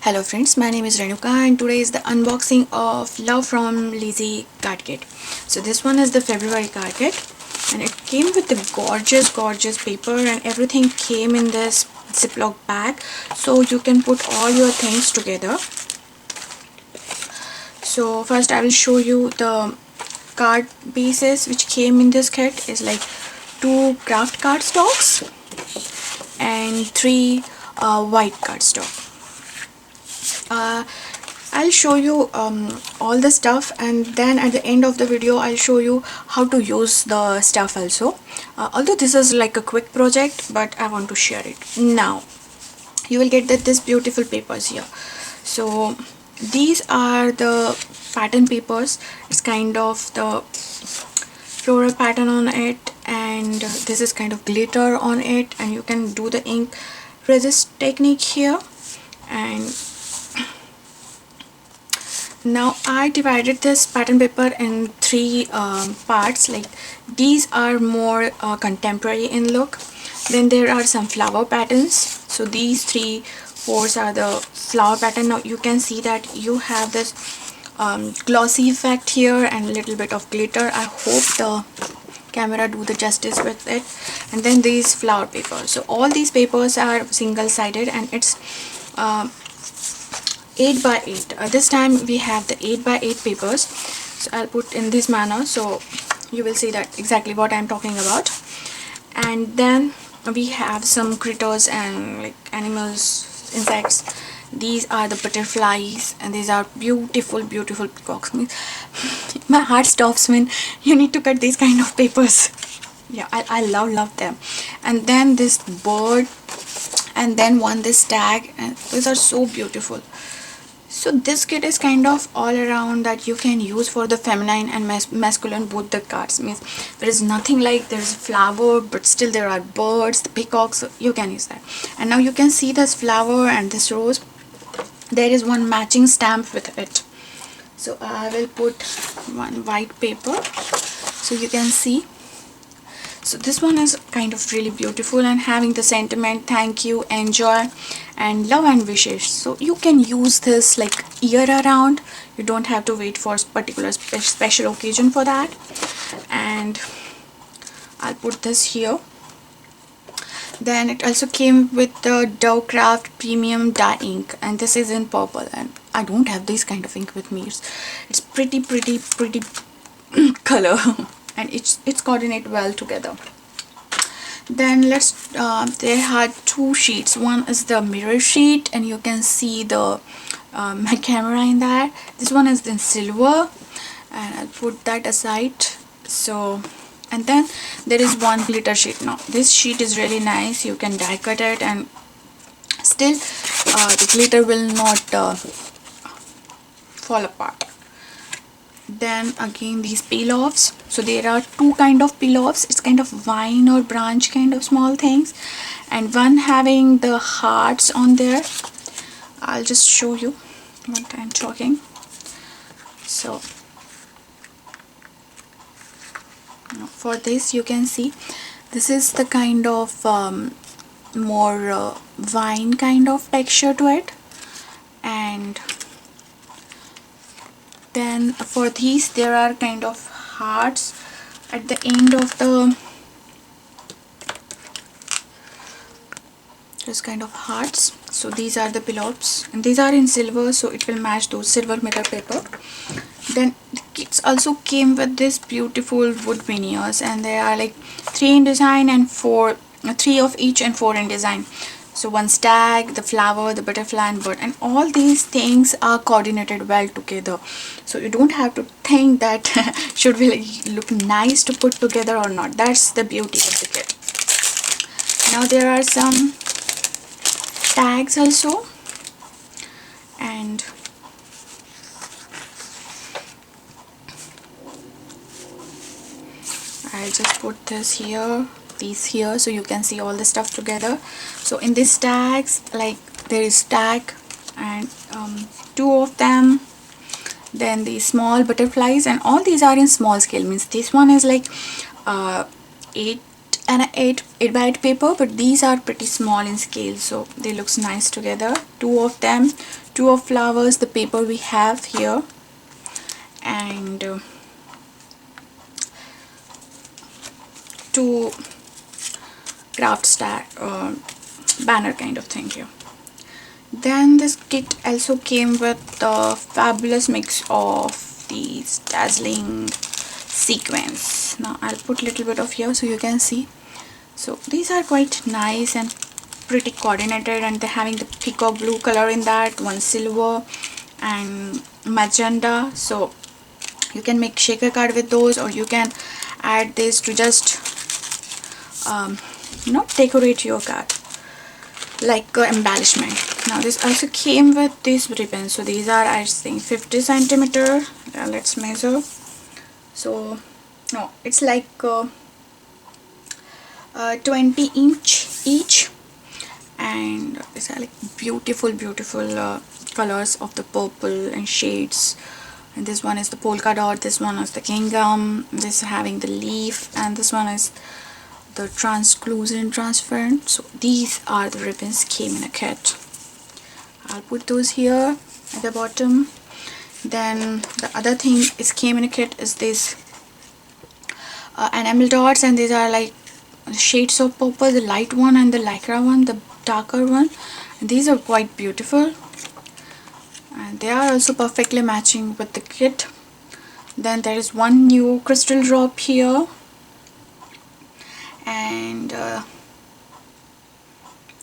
Hello friends, my name is Renuka and today is the unboxing of Love from Lizi card kit. So this one is the February card kit and it came with the gorgeous paper and everything came in this Ziploc bag so you can put all your things together. So first I will show you the card pieces which came in this kit is like 2 craft cardstocks and 3 white cardstock. I'll show you all the stuff and then at the end of the video I'll show you how to use the stuff also. Although this is like a quick project, but I want to share it. Now you will get this beautiful papers here. So these are the pattern papers. It's kind of the floral pattern on it and this is kind of glitter on it, and you can do the ink resist technique here. And now I divided this pattern paper in 3 parts. Like these are more contemporary in look. Then there are some flower patterns. So these 3/4 are the flower pattern. Now you can see that you have this glossy effect here and a little bit of glitter. I hope the camera do the justice with it. And then these flower papers. So all these papers are single-sided and it's 8 by 8. This time we have the 8 by 8 papers. So I'll put in this manner so you will see that exactly what I'm talking about. And then we have some critters and like animals, insects. These are the butterflies and these are beautiful peacocks. My heart stops when you need to cut these kind of papers. Yeah, I love them. And then this bird, and then this stag, and these are so beautiful. So this kit is kind of all around that you can use for the feminine and masculine both the cards. Means there is nothing like there is a flower but still there are birds, the peacocks, so you can use that. And now you can see this flower and this rose. There is one matching stamp with it. So I will put one white paper so you can see. So this one is kind of really beautiful and having the sentiment thank you, enjoy and love and wishes. So you can use this like year around. You don't have to wait for a particular special occasion for that. And I'll put this here. Then it also came with the Dove Craft Premium Dye Ink and this is in purple, and I don't have this kind of ink with me. It's pretty color and it's coordinate well together. Then there are 2 sheets. One is the mirror sheet and you can see the my camera in that. This one is in silver and I'll put that aside. So, and then there is one glitter sheet. Now this sheet is really nice. You can die cut it and still the glitter will not fall apart. Then again these peel-offs. So there are 2 kind of peel-offs. It's kind of vine or branch kind of small things, and one having the hearts on there. I'll just show you what I'm talking. So for this you can see this is the kind of more vine kind of texture to it. And then for these there are kind of hearts at the end of the, just kind of hearts. So these are the peel-offs and these are in silver, so it will match those silver mirror paper. Then the kits also came with this beautiful wood veneers and there are like 3 in design and 3 of each and 4 in design. So one stag, the flower, the butterfly and bird, and all these things are coordinated well together. So you don't have to think that should we look nice to put together or not. That's the beauty of the kit. Now there are some tags also, and I'll just put this here, these here, so you can see all the stuff together. So in these tags, like there is tag and 2 of them. Then these small butterflies, and all these are in small scale. Means this one is like 8 by 8 paper, but these are pretty small in scale, so they looks nice together. 2 of them, 2 of flowers, the paper we have here, and 2 craft stack banner kind of thing here. Then this kit also came with a fabulous mix of these dazzling sequins. Now I'll put a little bit of here so you can see. So these are quite nice and pretty coordinated, and they're having the peacock blue color in that, one silver and magenta. So you can make shaker card with those, or you can add this to just decorate your card like embellishment. Now this also came with these ribbons. So these are, I think, 50 centimeter. Let's measure. So no, it's like 20 inch each, and these are like beautiful colors of the purple and shades. And this one is the polka dot, this one is the gingham, this is having the leaf, and this one is the transparent. So these are the ribbons came in a kit. I'll put those here at the bottom. Then the other thing is came in a kit is this enamel dots, and these are like shades of purple, the light one and the lycra one, the darker one. And these are quite beautiful, and they are also perfectly matching with the kit. Then there is one new crystal drop here, and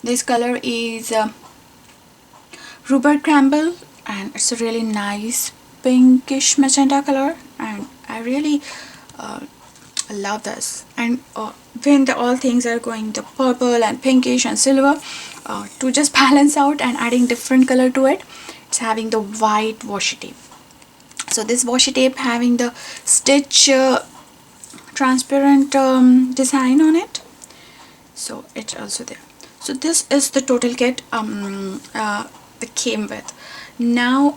this color is Rupert Campbell, and it's a really nice pinkish magenta color, and I really love this. And when all things are going the purple and pinkish and silver, to just balance out and adding different color to it, it's having the white washi tape. So this washi tape having the stitch transparent design on it, so it's also there. So this is the total kit that came with. Now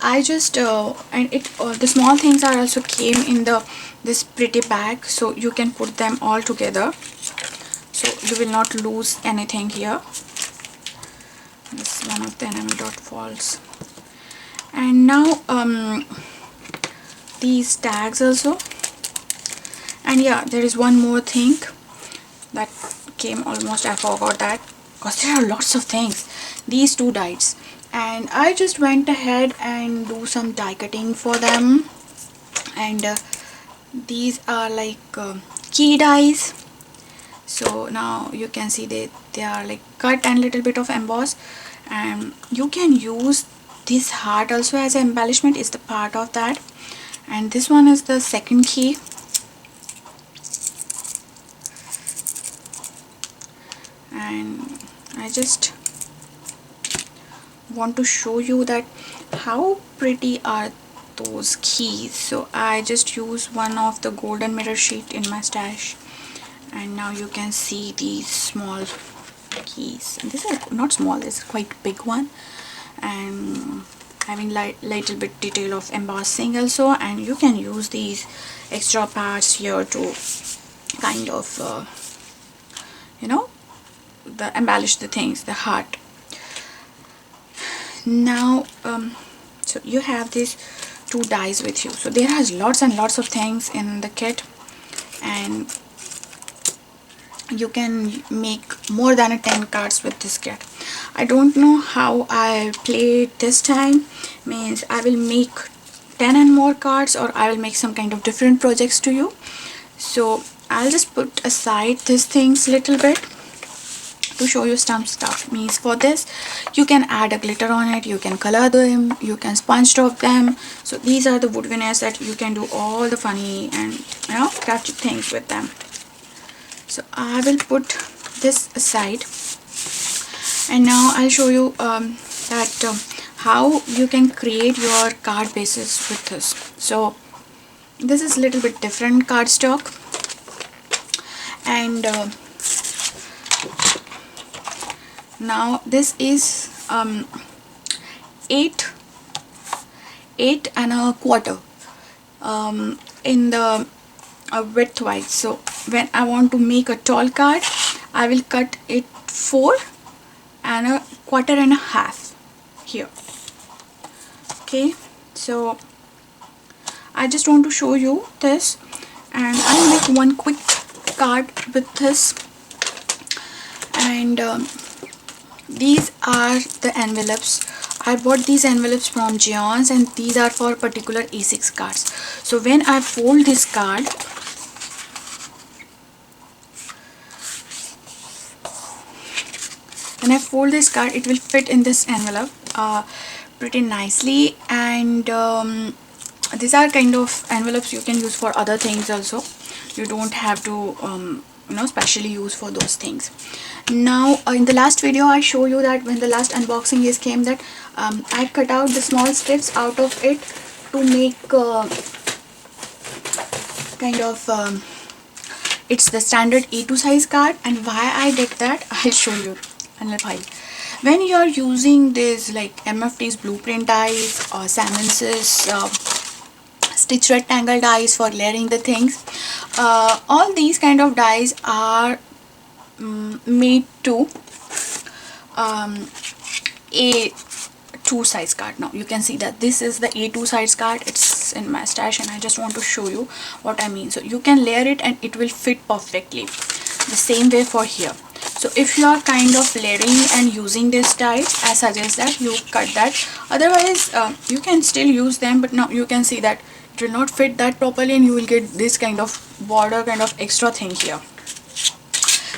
I just and it the small things are also came in this pretty bag, so you can put them all together, so you will not lose anything here. This is one of the enamel dot falls. And now these tags also. And yeah, there is one more thing that came almost, I forgot that, because there are lots of things. These 2 dies, and I just went ahead and do some die cutting for them. And these are like key dies. So now you can see they are like cut and little bit of emboss, and you can use this heart also as an embellishment, is the part of that. And this one is the second key. And I just want to show you that how pretty are those keys. So I just use one of the golden mirror sheet in my stash, and now you can see these small keys. And these are not small, this is quite big one, and having little bit detail of embossing also. And you can use these extra parts here to kind of embellish the things, the heart. Now so you have these 2 dies with you. So there has lots and lots of things in the kit, and you can make more than 10 cards with this kit. I don't know how I play it this time, means I will make 10 and more cards, or I will make some kind of different projects to you. So I'll just put aside these things little bit to show you some stuff. Means for this you can add a glitter on it, you can color them, you can sponge top them. So these are the wood veneers that you can do all the funny and crafty things with them. So I will put this aside, and now I'll show you how you can create your card bases with this. So this is a little bit different cardstock, and now this is 8 and a quarter in the width wise. So when I want to make a tall card, I will cut it 4 and a quarter and a half. here. Okay, so I just want to show you this, and I'll make one quick card with this. And these are the envelopes. I bought these envelopes from Gions, and these are for particular A6 cards. So when I fold this card, it will fit in this envelope pretty nicely. And these are kind of envelopes you can use for other things also. You don't have to specially use for those things. Now in the last video I show you that when the last unboxing is came, that I cut out the small strips out of it to make it's the standard A2 size card. And why I did that, I'll show you. When you are using this like MFT's blueprint dies or Simmons's stitch rectangle dies for layering the things, all these kind of dies are made to A2 size card. Now you can see that this is the A2 size card. It's in my stash, and I just want to show you what I mean. So you can layer it and it will fit perfectly. The same way for here. So if you are kind of layering and using this dies, I suggest that you cut that. Otherwise you can still use them, but now you can see that it will not fit that properly, and you will get this kind of border kind of extra thing here.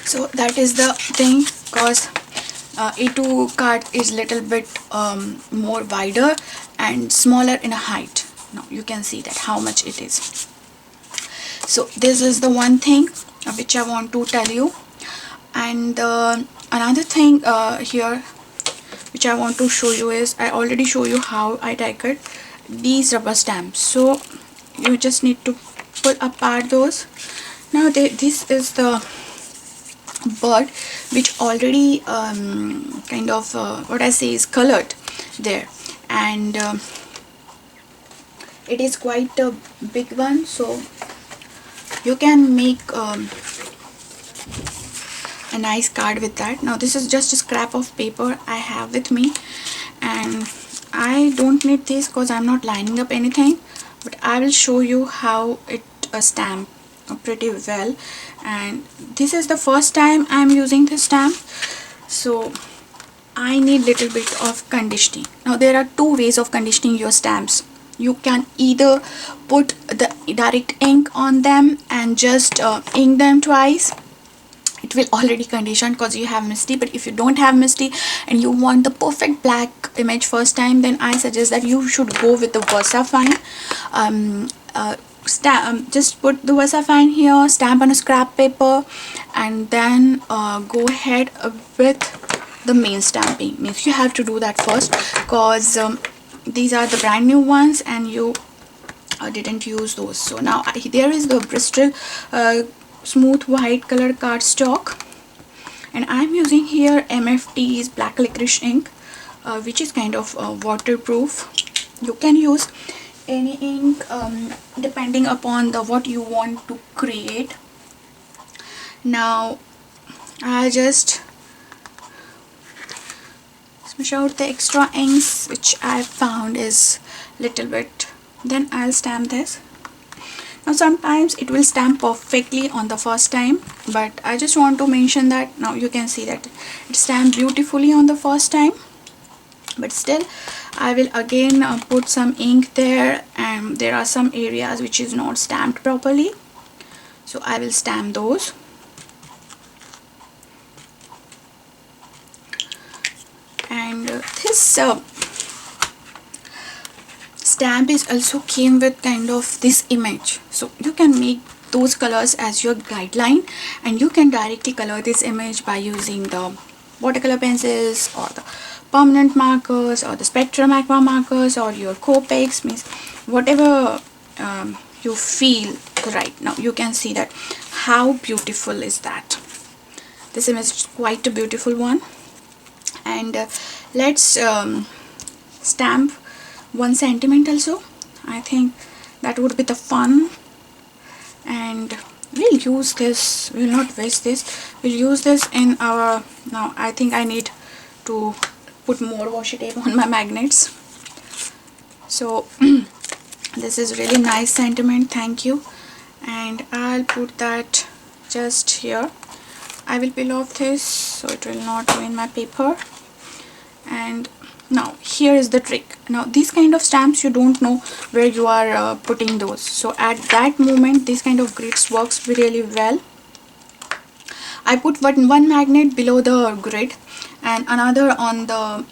So that is the thing, because A2 card is little bit more wider and smaller in height. Now you can see that how much it is. So this is the one thing which I want to tell you. And another thing here which I want to show you is, I already show you how I decorate these rubber stamps. So you just need to pull apart those. Now this is the bird which already kind of what I say is colored there, and it is quite a big one, so you can make a nice card with that. Now this is just a scrap of paper I have with me, and I don't need this because I'm not lining up anything, but I will show you how it stamp pretty well. And this is the first time I'm using this stamp, so I need little bit of conditioning. Now there are two ways of conditioning your stamps. You can either put the direct ink on them and just ink them twice. It will already condition because you have Misty. But if you don't have Misty and you want the perfect black image first time, then I suggest that you should go with the VersaFine. Just put the VersaFine here, stamp on a scrap paper, and then go ahead with the main stamping. Means you have to do that first, because these are the brand new ones and you didn't use those. So now there is the Bristol smooth white color cardstock, and I'm using here MFT's black licorice ink, which is kind of waterproof. You can use any ink depending upon the what you want to create. Now I just smash out the extra inks which I found is little bit, then I'll stamp this. Now sometimes it will stamp perfectly on the first time, but I just want to mention that now you can see that it stamped beautifully on the first time, but still I will again put some ink there, and there are some areas which is not stamped properly, so I will stamp those. And this stamp is also came with kind of this image, so you can make those colors as your guideline, and you can directly color this image by using the watercolor pencils or the permanent markers or the spectrum aqua markers or your Copics, means whatever you feel right. Now you can see that how beautiful is that. This image is quite a beautiful one. And let's stamp 1 centimeter also. I think that would be the fun, and we'll use this, we'll not waste this, we'll use this in our, now I think I need to put more washi tape on my magnets. So this is really nice sentiment, thank you. And I'll put that just here. I will peel off this so it will not ruin my paper. And now here is the trick. Now these kind of stamps, you don't know where you are putting those, so at that moment this kind of grids works really well. I put one magnet below the grid and another on the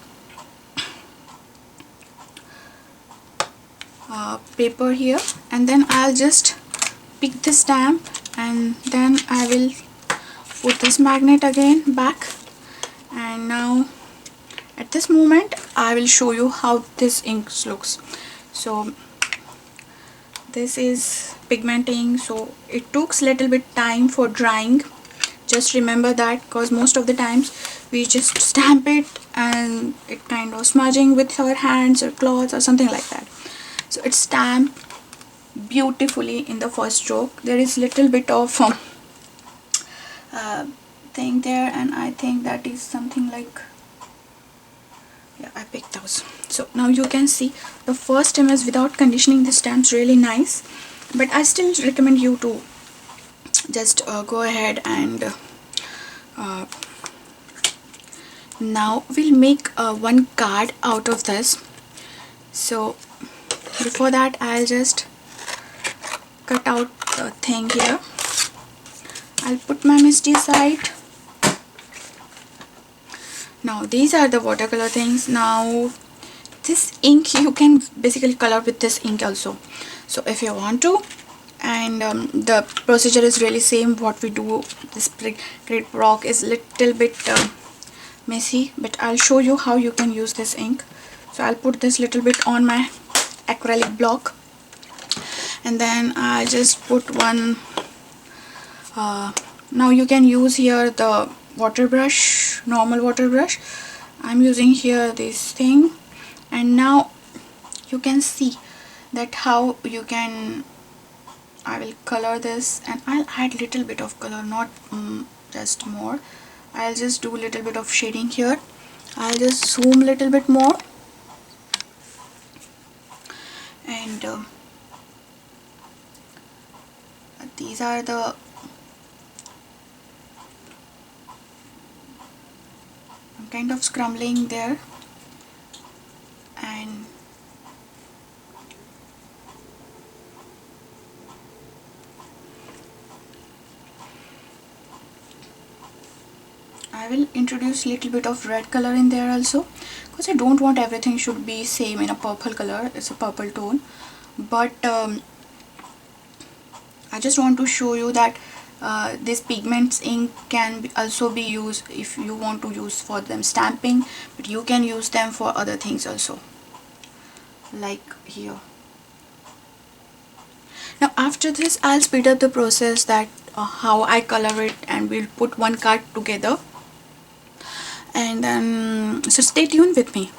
paper here, and then I'll just pick the stamp and then I will put this magnet again back. And now at this moment I will show you how this ink looks. So this is pigmenting, so it took little bit time for drying. Just remember that, because most of the times we just stamp it and it kind of smudging with our hands or cloths or something like that. So it's stamped beautifully in the first stroke. There is little bit of thing there, and I think that is something like, yeah, I picked those. So now you can see the first image without conditioning the stamps really nice, but I still recommend you to just go ahead and now we'll make one card out of this. So before that I'll just cut out the thing here. I'll put my misty side. Now these are the watercolor things. Now this ink you can basically color with this ink also, so if you want to. And the procedure is really same what we do. This grid rock is little bit messy, but I'll show you how you can use this ink. So I'll put this little bit on my acrylic block, and then I just put one now you can use here the water brush, normal water brush. I'm using here this thing, and now you can see that how you can, I will color this and I'll add little bit of color, not just more. I'll just do little bit of shading here. I'll just zoom little bit more, and these are the I'm kind of scrambling there, and I will introduce little bit of red color in there also, because I don't want everything should be same in a purple color. It's a purple tone, but I just want to show you that this pigments ink can also be used if you want to use for them stamping, but you can use them for other things also, like here. Now after this I'll speed up the process that how I color it, and we'll put one card together, and then so stay tuned with me.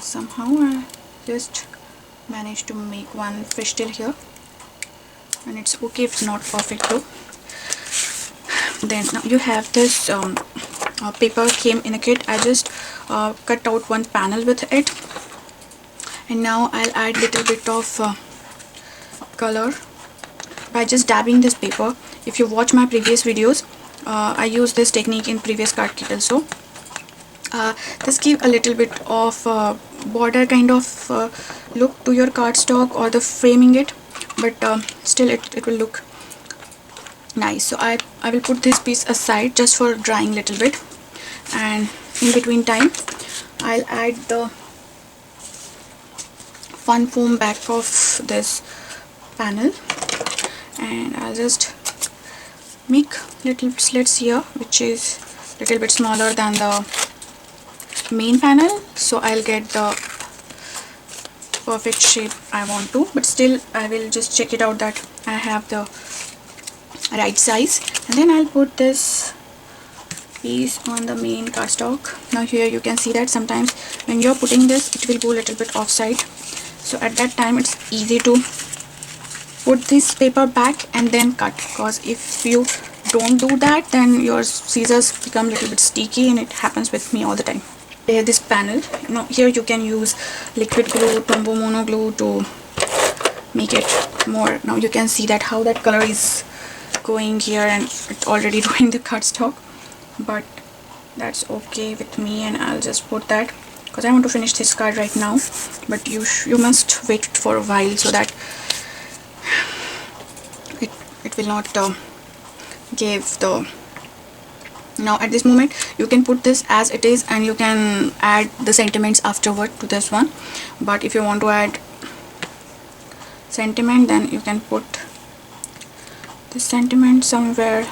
somehow I just managed to make one fishtail here, and it's okay if it's not perfect though. Then now you have this paper came in a kit. I just cut out one panel with it, and now I'll add little bit of color by just dabbing this paper. If you watch my previous videos, I use this technique in previous card kit also. This give a little bit of border kind of look to your cardstock or the framing it, but still it will look nice. So I will put this piece aside just for drying little bit, and in between time I'll add the fun foam back of this panel, and I'll just make little slits here which is little bit smaller than the main panel, so I'll get the perfect shape I want to, but still I will just check it out that I have the right size. And then I'll put this piece on the main cardstock. Now here you can see that sometimes when you're putting this it will go a little bit offside, so at that time it's easy to put this paper back and then cut, because if you don't do that then your scissors become a little bit sticky, and it happens with me all the time. This panel, now here you can use liquid glue, Tombow mono glue to make it more. Now you can see that how that color is going here, and it's already ruined the cardstock, but that's okay with me, and I'll just put that because I want to finish this card right now. But you must wait for a while so that it will not give the. Now at this moment you can put this as it is, and you can add the sentiments afterward to this one, but if you want to add sentiment then you can put the sentiment somewhere.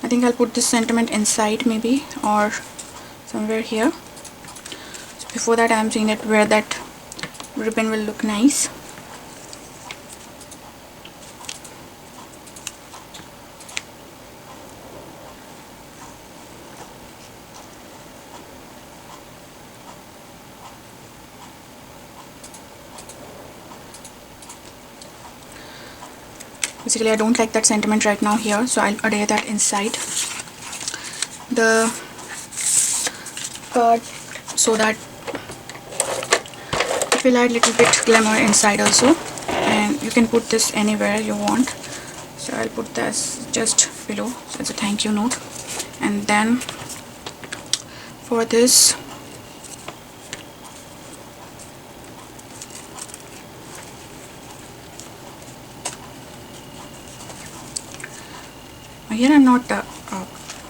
I think I'll put this sentiment inside maybe, or somewhere here. So before that I am seeing that where that ribbon will look nice. Basically I don't like that sentiment right now here, so I'll adhere that inside the card so that it will add little bit glamour inside also. And you can put this anywhere you want, so I'll put this just below, so it's a thank you note. And then for this here I'm not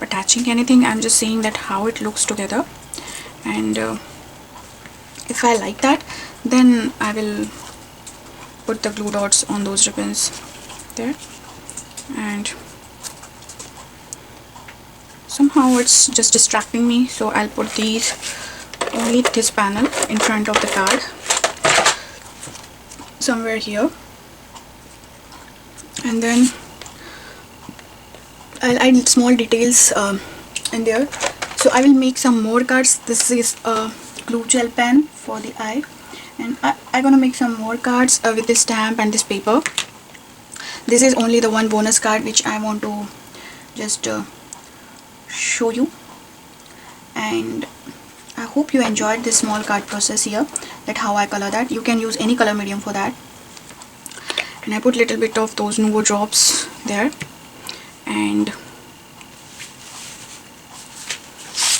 attaching anything, I'm just saying that how it looks together, and if I like that then I will put the glue dots on those ribbons there. And somehow it's just distracting me, so I'll put these only this panel in front of the card somewhere here, and then I'll add small details in there. So I will make some more cards. This is a glue gel pen for the eye, and I'm gonna make some more cards with this stamp and this paper. This is only the one bonus card which I want to just show you, and I hope you enjoyed this small card process here, that how I color that. You can use any color medium for that. And I put little bit of those Nuvo drops there, and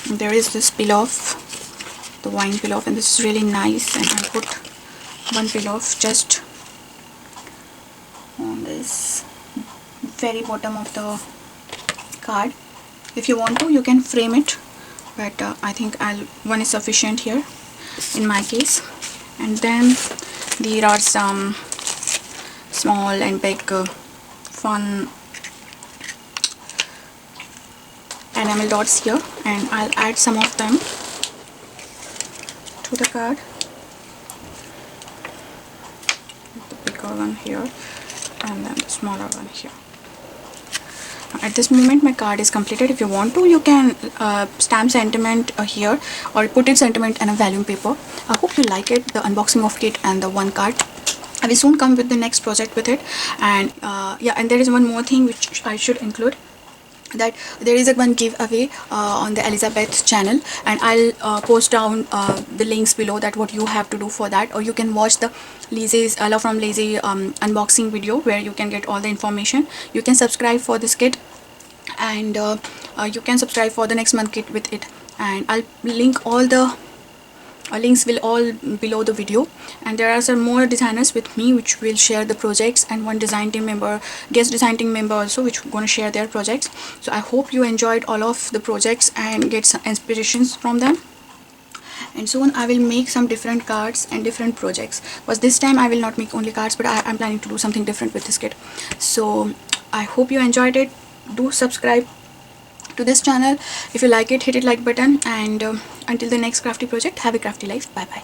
there is this peel off, the wine peel off, and this is really nice, and I put one peel off just on this very bottom of the card. If you want to you can frame it, but I think one is sufficient here in my case. And then there are some small and big fun enamel dots here, and I'll add some of them to the card. The bigger one here, and then the smaller one here. At this moment my card is completed. If you want to, you can stamp sentiment here or put it sentiment in a vellum paper. I hope you like it, the unboxing of kit and the one card. I will soon come with the next project with it. And yeah, and there is one more thing which I should include, that there is a one giveaway on the Elizabeth channel, and I'll post down the links below, that what you have to do for that. Or you can watch the Lizi's Love from Lizi unboxing video, where you can get all the information. You can subscribe for this kit, and you can subscribe for the next month kit with it, and I'll link all the links will all below the video. And there are some more designers with me which will share the projects, and one design team member, guest design team member also, which going to share their projects. So I hope you enjoyed all of the projects and get some inspirations from them. And soon I will make some different cards and different projects, because this time I will not make only cards, but I'm planning to do something different with this kit. So I hope you enjoyed it. Do subscribe to this channel. If you like it, hit it like button, and until the next crafty project, have a crafty life. Bye bye.